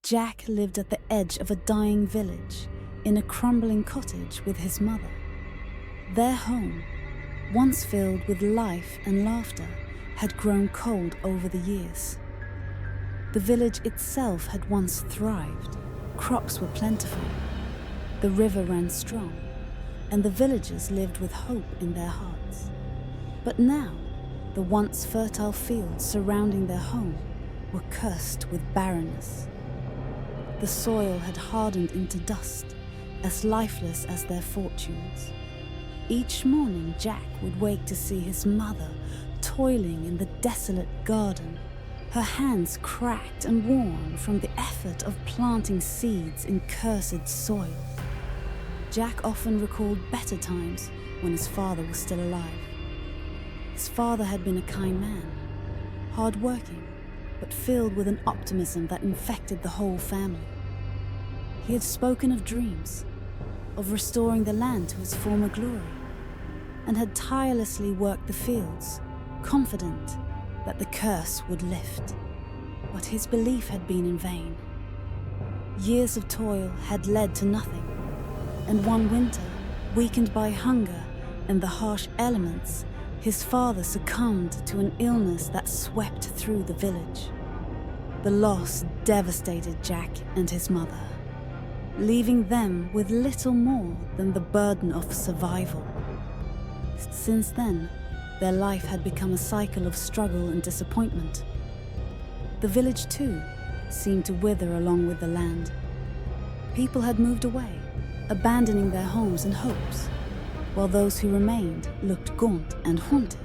Jack lived at the edge of a dying village, in a crumbling cottage with his mother. Their home, once filled with life and laughter, had grown cold over the years. The village itself had once thrived. Crops were plentiful. The river ran strong, and the villagers lived with hope in their hearts. But now, the once fertile fields surrounding their home were cursed with barrenness. The soil had hardened into dust, as lifeless as their fortunes. Each morning, Jack would wake to see his mother toiling in the desolate garden, her hands cracked and worn from the effort of planting seeds in cursed soil. Jack often recalled better times when his father was still alive. His father had been a kind man, hard-working, but filled with an optimism that infected the whole family. He had spoken of dreams, of restoring the land to its former glory, and had tirelessly worked the fields, confident that the curse would lift. But his belief had been in vain. Years of toil had led to nothing, and one winter, weakened by hunger and the harsh elements, his father succumbed to an illness that swept through the village. The loss devastated Jack and his mother, leaving them with little more than the burden of survival. Since then, their life had become a cycle of struggle and disappointment. The village, too, seemed to wither along with the land. People had moved away, abandoning their homes and hopes, while those who remained looked gaunt and haunted.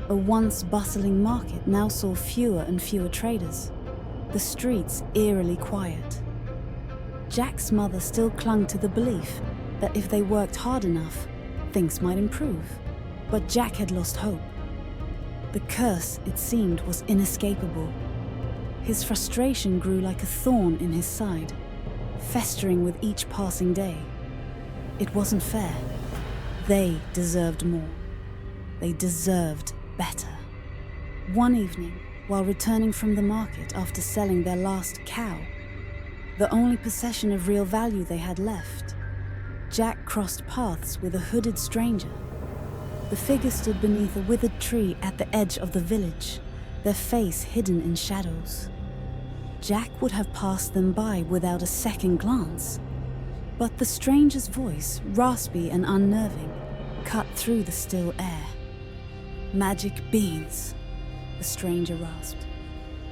A once bustling market now saw fewer and fewer traders, the streets eerily quiet. Jack's mother still clung to the belief that if they worked hard enough, things might improve. But Jack had lost hope. The curse, it seemed, was inescapable. His frustration grew like a thorn in his side, festering with each passing day. It wasn't fair. They deserved more. They deserved better. One evening, while returning from the market after selling their last cow, the only possession of real value they had left, Jack crossed paths with a hooded stranger. The figure stood beneath a withered tree at the edge of the village, their face hidden in shadows. Jack would have passed them by without a second glance, but the stranger's voice, raspy and unnerving, cut through the still air. "Magic beans," the stranger rasped,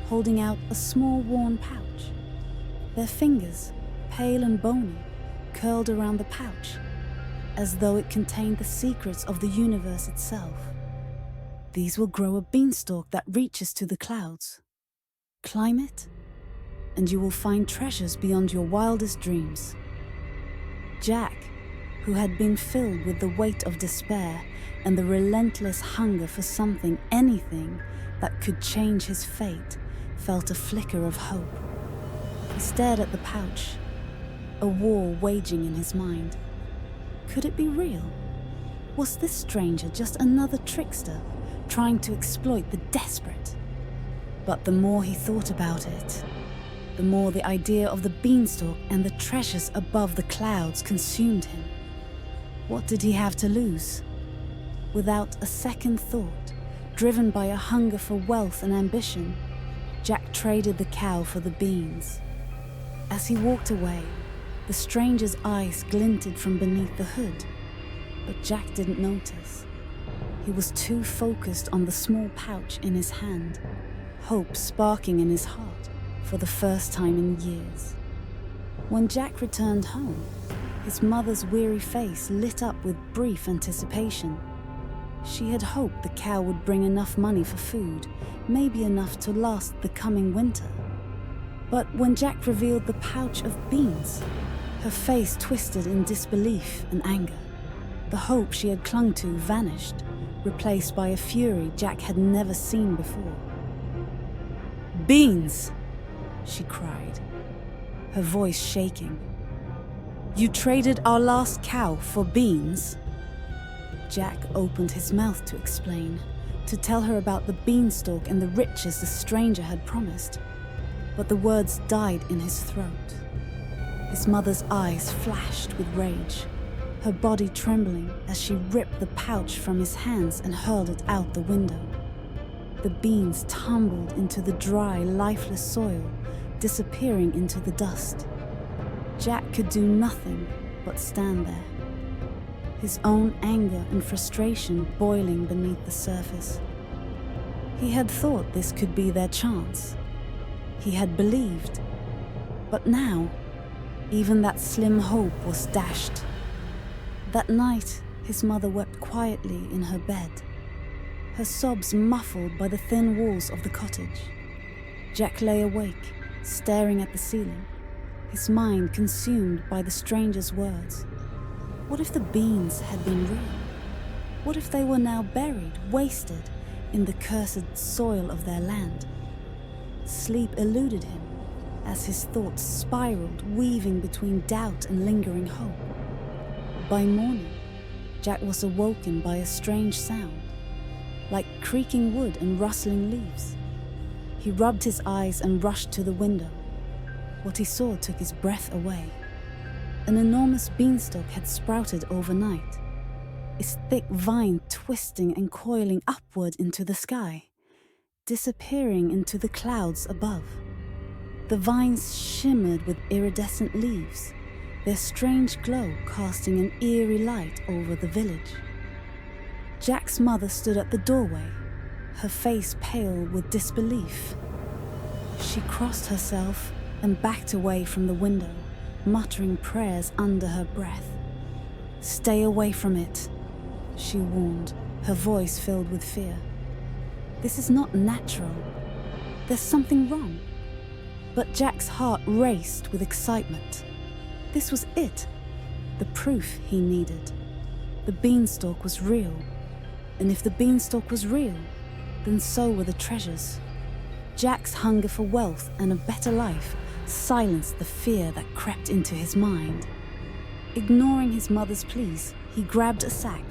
holding out a small worn pouch. Their fingers, pale and bony, curled around the pouch, as though it contained the secrets of the universe itself. "These will grow a beanstalk that reaches to the clouds. Climb it, and you will find treasures beyond your wildest dreams." Jack, who had been filled with the weight of despair and the relentless hunger for something, anything, that could change his fate, felt a flicker of hope. He stared at the pouch, a war waging in his mind. Could it be real? Was this stranger just another trickster trying to exploit the desperate? But the more he thought about it, the more the idea of the beanstalk and the treasures above the clouds consumed him. What did he have to lose? Without a second thought, driven by a hunger for wealth and ambition, Jack traded the cow for the beans. As he walked away, the stranger's eyes glinted from beneath the hood, but Jack didn't notice. He was too focused on the small pouch in his hand, hope sparking in his heart for the first time in years. When Jack returned home, his mother's weary face lit up with brief anticipation. She had hoped the cow would bring enough money for food, maybe enough to last the coming winter. But when Jack revealed the pouch of beans, her face twisted in disbelief and anger. The hope she had clung to vanished, replaced by a fury Jack had never seen before. "Beans!" she cried, her voice shaking. "You traded our last cow for beans?" Jack opened his mouth to explain, to tell her about the beanstalk and the riches the stranger had promised. but the words died in his throat. His mother's eyes flashed with rage, her body trembling as she ripped the pouch from his hands and hurled it out the window. The beans tumbled into the dry, lifeless soil, disappearing into the dust. Jack could do nothing but stand there, his own anger and frustration boiling beneath the surface. He had thought this could be their chance. He had believed. But now, even that slim hope was dashed. That night, his mother wept quietly in her bed, her sobs muffled by the thin walls of the cottage. Jack lay awake, staring at the ceiling, his mind consumed by the stranger's words. What if the beans had been real? What if they were now buried, wasted, in the cursed soil of their land? Sleep eluded him as his thoughts spiraled, weaving between doubt and lingering hope. By morning, Jack was awoken by a strange sound, like creaking wood and rustling leaves. He rubbed his eyes and rushed to the window. What he saw took his breath away. An enormous beanstalk had sprouted overnight, its thick vine twisting and coiling upward into the sky, disappearing into the clouds above. The vines shimmered with iridescent leaves, their strange glow casting an eerie light over the village. Jack's mother stood at the doorway, her face pale with disbelief. She crossed herself and backed away from the window, muttering prayers under her breath. "Stay away from it," she warned, her voice filled with fear. "This is not natural. There's something wrong." But Jack's heart raced with excitement. This was it, the proof he needed. The beanstalk was real, and if the beanstalk was real, then so were the treasures. Jack's hunger for wealth and a better life silenced the fear that crept into his mind. Ignoring his mother's pleas, he grabbed a sack,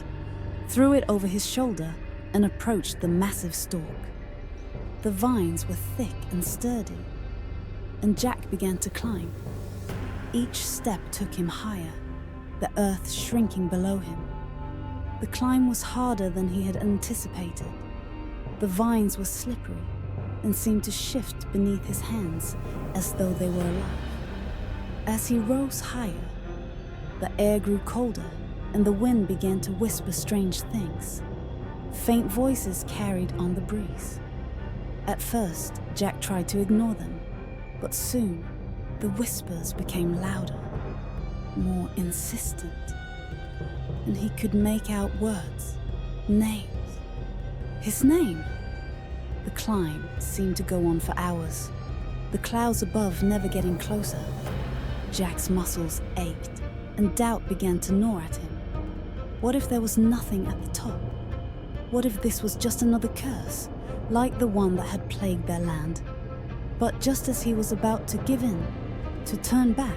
threw it over his shoulder, and approached the massive stalk. The vines were thick and sturdy, and Jack began to climb. Each step took him higher, the earth shrinking below him. The climb was harder than he had anticipated. The vines were slippery and seemed to shift beneath his hands as though they were alive. As he rose higher, the air grew colder and the wind began to whisper strange things. Faint voices carried on the breeze. At first, Jack tried to ignore them, but soon the whispers became louder, more insistent, and he could make out words, names. His name! The climb seemed to go on for hours, the clouds above never getting closer. Jack's muscles ached, and doubt began to gnaw at him. What if there was nothing at the top? What if this was just another curse, like the one that had plagued their land? But just as he was about to give in, to turn back,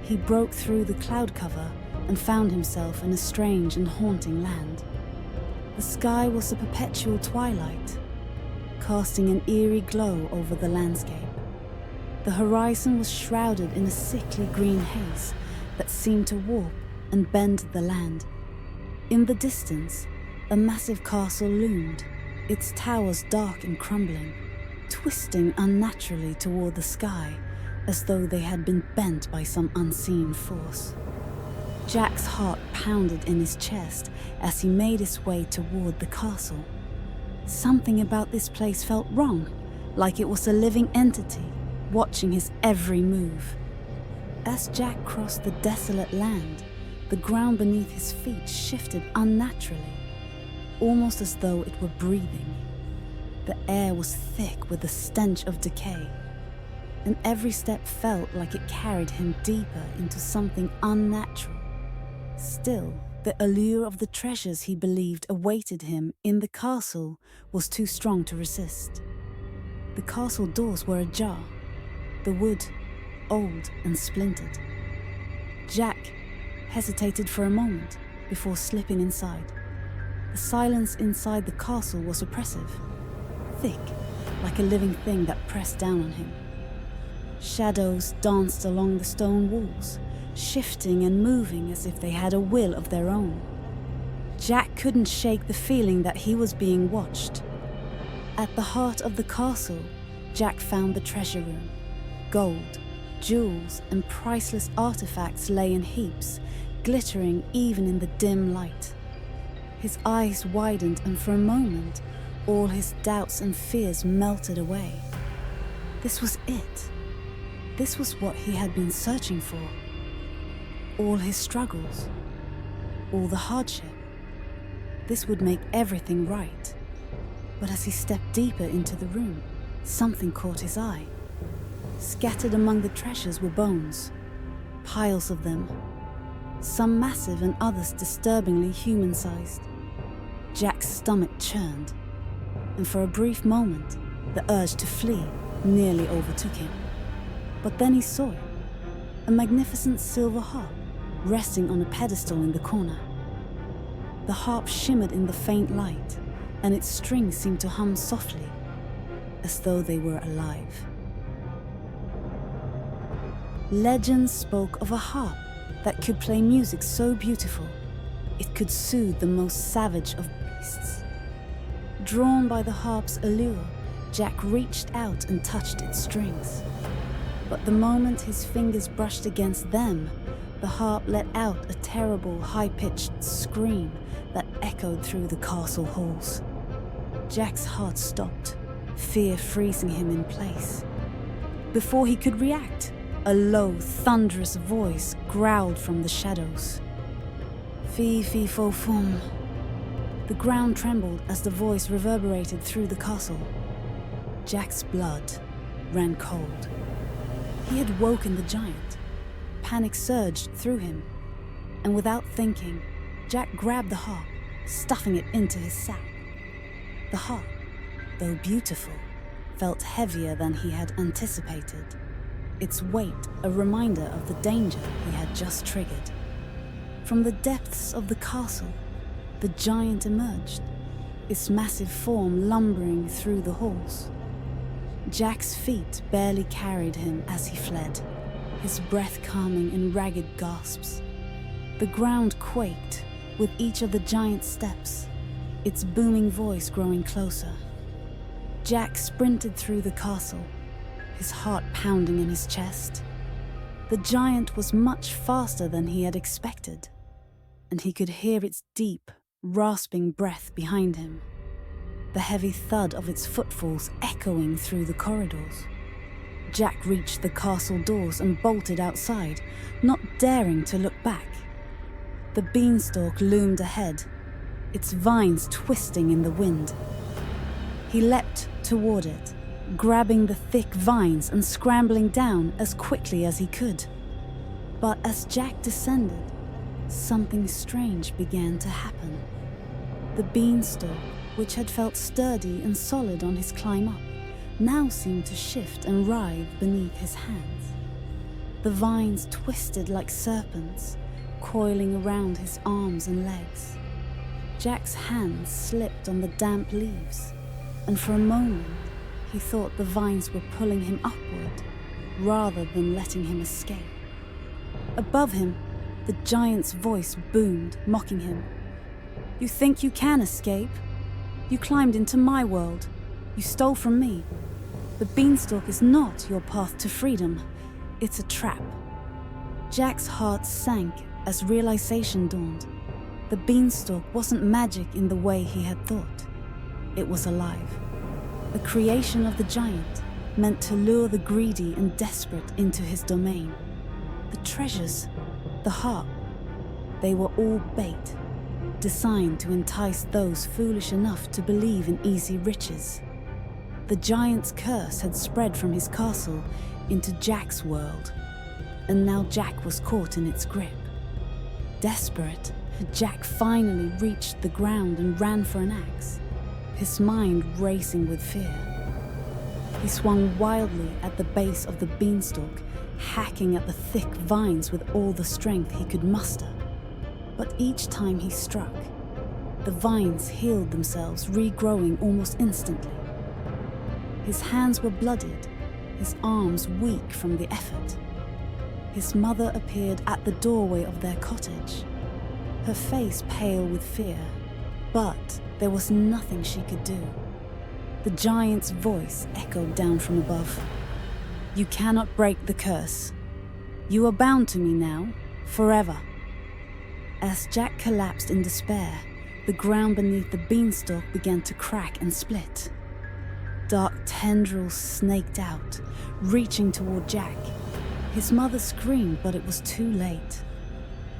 he broke through the cloud cover and found himself in a strange and haunting land. The sky was a perpetual twilight, casting an eerie glow over the landscape. The horizon was shrouded in a sickly green haze that seemed to warp and bend the land. In the distance, a massive castle loomed, its towers dark and crumbling, twisting unnaturally toward the sky as though they had been bent by some unseen force. Jack's heart pounded in his chest as he made his way toward the castle. Something about this place felt wrong, like it was a living entity, watching his every move. As Jack crossed the desolate land, the ground beneath his feet shifted unnaturally, almost as though it were breathing. The air was thick with the stench of decay, and every step felt like it carried him deeper into something unnatural. Still, the allure of the treasures he believed awaited him in the castle was too strong to resist. The castle doors were ajar, the wood old and splintered. Jack hesitated for a moment before slipping inside. The silence inside the castle was oppressive, thick, like a living thing that pressed down on him. Shadows danced along the stone walls, shifting and moving as if they had a will of their own. Jack couldn't shake the feeling that he was being watched. At the heart of the castle, Jack found the treasure room. Gold, jewels, and priceless artifacts lay in heaps, glittering even in the dim light. His eyes widened, and for a moment, all his doubts and fears melted away. This was it. This was what he had been searching for. All his struggles, all the hardship. This would make everything right. But as he stepped deeper into the room, something caught his eye. Scattered among the treasures were bones, piles of them, some massive and others disturbingly human-sized. Jack's stomach churned, and for a brief moment, the urge to flee nearly overtook him. But then he saw it, a magnificent silver harp resting on a pedestal in the corner. The harp shimmered in the faint light, and its strings seemed to hum softly, as though they were alive. Legends spoke of a harp that could play music so beautiful, it could soothe the most savage of beasts. Drawn by the harp's allure, Jack reached out and touched its strings. But the moment his fingers brushed against them, the harp let out a terrible, high-pitched scream that echoed through the castle halls. Jack's heart stopped, fear freezing him in place. Before he could react, a low, thunderous voice growled from the shadows. Fee-fee-fo-fum. The ground trembled as the voice reverberated through the castle. Jack's blood ran cold. He had woken the giant. Panic surged through him, and without thinking, Jack grabbed the harp, stuffing it into his sack. The harp, though beautiful, felt heavier than he had anticipated, its weight a reminder of the danger he had just triggered. From the depths of the castle, the giant emerged, its massive form lumbering through the halls. Jack's feet barely carried him as he fled, his breath coming in ragged gasps. The ground quaked with each of the giant's steps, its booming voice growing closer. Jack sprinted through the castle, his heart pounding in his chest. The giant was much faster than he had expected, and he could hear its deep, rasping breath behind him, the heavy thud of its footfalls echoing through the corridors. Jack reached the castle doors and bolted outside, not daring to look back. The beanstalk loomed ahead, its vines twisting in the wind. He leapt toward it, grabbing the thick vines and scrambling down as quickly as he could. But as Jack descended, something strange began to happen. The beanstalk, which had felt sturdy and solid on his climb up, now seemed to shift and writhe beneath his hands. The vines twisted like serpents, coiling around his arms and legs. Jack's hands slipped on the damp leaves, and for a moment he thought the vines were pulling him upward rather than letting him escape. Above him, the giant's voice boomed, mocking him. "You think you can escape? You climbed into my world. You stole from me. The beanstalk is not your path to freedom. It's a trap." Jack's heart sank as realization dawned. The beanstalk wasn't magic in the way he had thought. It was alive. A creation of the giant, meant to lure the greedy and desperate into his domain. The treasures, the harp, they were all bait, designed to entice those foolish enough to believe in easy riches. The giant's curse had spread from his castle into Jack's world, and now Jack was caught in its grip. Desperate, Jack finally reached the ground and ran for an axe, his mind racing with fear. He swung wildly at the base of the beanstalk, hacking at the thick vines with all the strength he could muster. But each time he struck, the vines healed themselves, regrowing almost instantly. His hands were bloodied, his arms weak from the effort. His mother appeared at the doorway of their cottage, her face pale with fear, but there was nothing she could do. The giant's voice echoed down from above. "You cannot break the curse. You are bound to me now, forever." As Jack collapsed in despair, the ground beneath the beanstalk began to crack and split. Dark tendrils snaked out, reaching toward Jack. His mother screamed, but it was too late.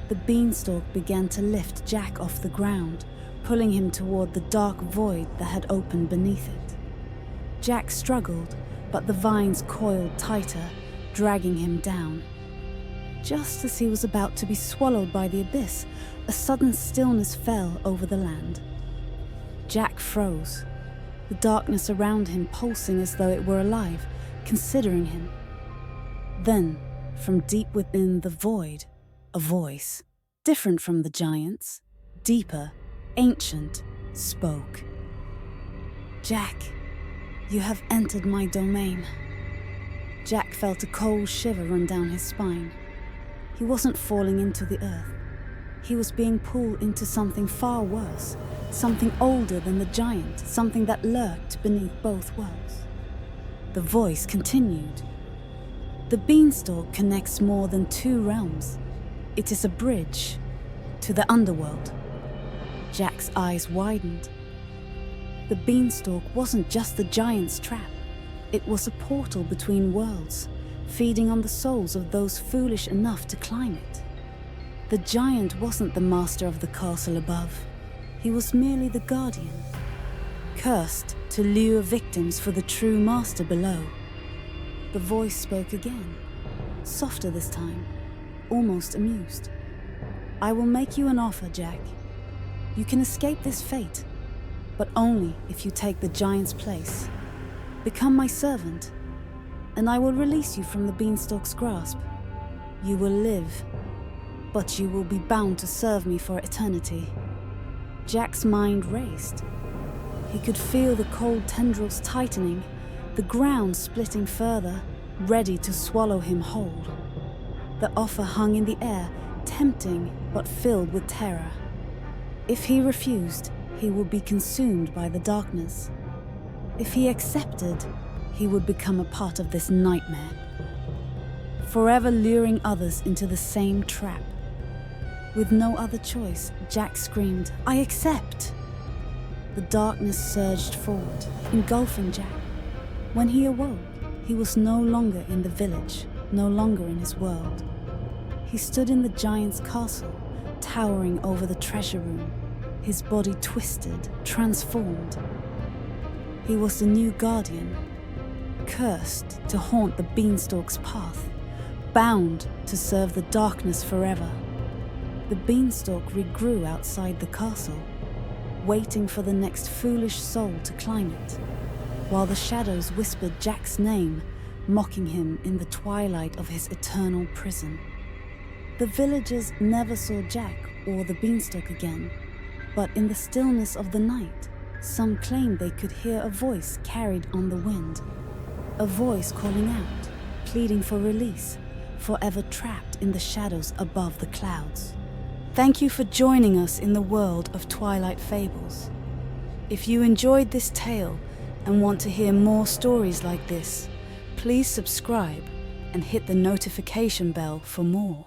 The beanstalk began to lift Jack off the ground, pulling him toward the dark void that had opened beneath it. Jack struggled, but the vines coiled tighter, dragging him down. Just as he was about to be swallowed by the abyss, a sudden stillness fell over the land. Jack froze, the darkness around him pulsing as though it were alive, considering him. Then, from deep within the void, a voice, different from the giant's, deeper, ancient, spoke. "Jack, you have entered my domain." Jack felt a cold shiver run down his spine. He wasn't falling into the earth. He was being pulled into something far worse, something older than the giant, something that lurked beneath both worlds. The voice continued. "The beanstalk connects more than two realms. It is a bridge to the underworld." Jack's eyes widened. The beanstalk wasn't just the giant's trap. It was a portal between worlds, feeding on the souls of those foolish enough to climb it. The giant wasn't the master of the castle above. He was merely the guardian, cursed to lure victims for the true master below. The voice spoke again, softer this time, almost amused. "I will make you an offer, Jack. You can escape this fate, but only if you take the giant's place. Become my servant, and I will release you from the beanstalk's grasp. You will live, but you will be bound to serve me for eternity." Jack's mind raced. He could feel the cold tendrils tightening, the ground splitting further, ready to swallow him whole. The offer hung in the air, tempting but filled with terror. If he refused, he would be consumed by the darkness. If he accepted, he would become a part of this nightmare, forever luring others into the same trap. With no other choice, Jack screamed, "I accept!" The darkness surged forward, engulfing Jack. When he awoke, he was no longer in the village, no longer in his world. He stood in the giant's castle, towering over the treasure room, his body twisted, transformed. He was the new guardian, cursed to haunt the beanstalk's path, bound to serve the darkness forever. The beanstalk regrew outside the castle, waiting for the next foolish soul to climb it, while the shadows whispered Jack's name, mocking him in the twilight of his eternal prison. The villagers never saw Jack or the beanstalk again, but in the stillness of the night, some claimed they could hear a voice carried on the wind, a voice calling out, pleading for release, forever trapped in the shadows above the clouds. Thank you for joining us in the world of Twilight Fables. If you enjoyed this tale and want to hear more stories like this, please subscribe and hit the notification bell for more.